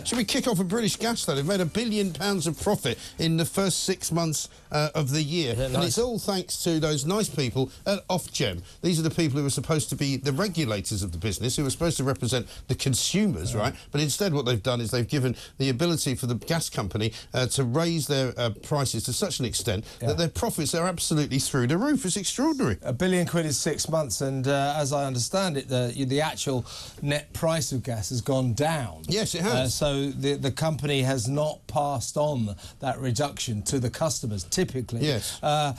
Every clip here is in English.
Should we kick off with British Gas, though? They've made £1 billion of profit in the first 6 months of the year. Yeah, nice. And it's all thanks to those nice people at Ofgem. These are the people who are supposed to be the regulators of the business, who are supposed to represent the consumers, right? But instead what they've done is they've given the ability for the gas company to raise their prices to such an extent that their profits are absolutely through the roof. It's extraordinary. £1 billion in 6 months, and as I understand it, the actual net price of gas has gone down. Yes, it has. So the company has not passed on that reduction to the customers, typically. Yes.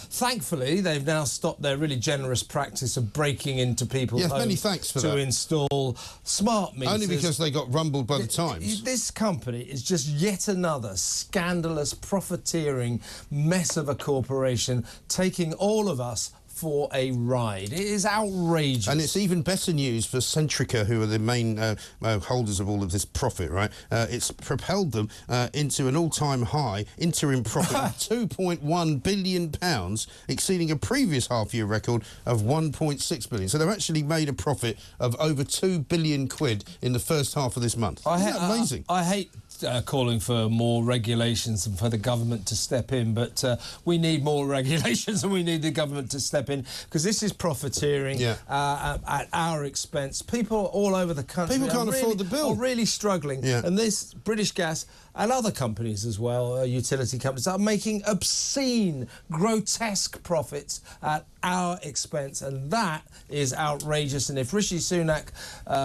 Thankfully, they've now stopped their really generous practice of breaking into people's homes many thanks for to that. install smart meters. Only because they got rumbled by the Times. This company is just yet another scandalous, profiteering mess of a corporation, taking all of us for a ride. It is outrageous. And it's even better news for Centrica, who are the main holders of all of this profit, right? It's propelled them into an all-time high interim profit of £2.1 billion, exceeding a previous half-year record of £1.6 billion. So they've actually made a profit of over £2 billion in the first half of this month. Isn't that amazing? I hate calling for more regulations and for the government to step in, but we need more regulations and we need the government to step in, because this is profiteering at our expense. People all over the country can't afford the bill. are really struggling, and this British Gas and other companies as well, utility companies, are making obscene, grotesque profits at our expense, and that is outrageous. And if Rishi Sunak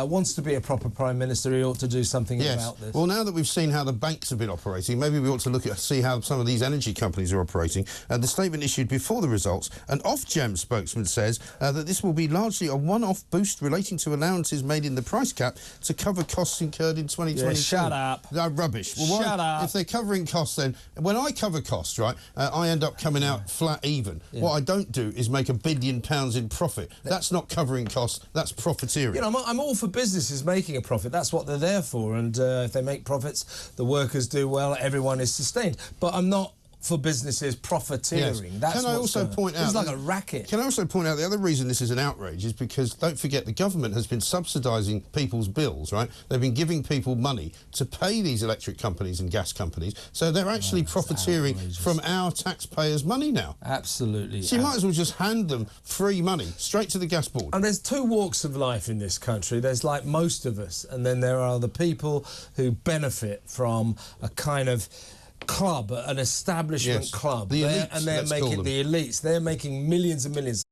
wants to be a proper Prime Minister, he ought to do something about this. Well, now that we've seen how the banks have been operating, maybe we ought to see how some of these energy companies are operating. The statement issued before the results, an Ofgem spokesman says that this will be largely a one-off boost relating to allowances made in the price cap to cover costs incurred in 2022. Yeah, shut up. No, rubbish. Well, shut up. If they're covering costs, then when I cover costs, right, I end up coming out flat even. What I don't do is make £1 billion in profit. That's not covering costs, that's profiteering. You know, I'm all for businesses making a profit. That's what they're there for, and if they make profits, the workers do well, everyone is sustained. But I'm not for businesses profiteering. That's Can I also point out... It's like a racket. Can I also point out the other reason this is an outrage is because, don't forget, the government has been subsidising people's bills, right? They've been giving people money to pay these electric companies and gas companies, so they're actually profiteering from our taxpayers' money now. Absolutely. So you might as well just hand them free money straight to the gas board. And there's two walks of life in this country. There's like most of us, and then there are the people who benefit from a kind of club, an establishment club. The elites, and they're making the elites. They're making millions and millions.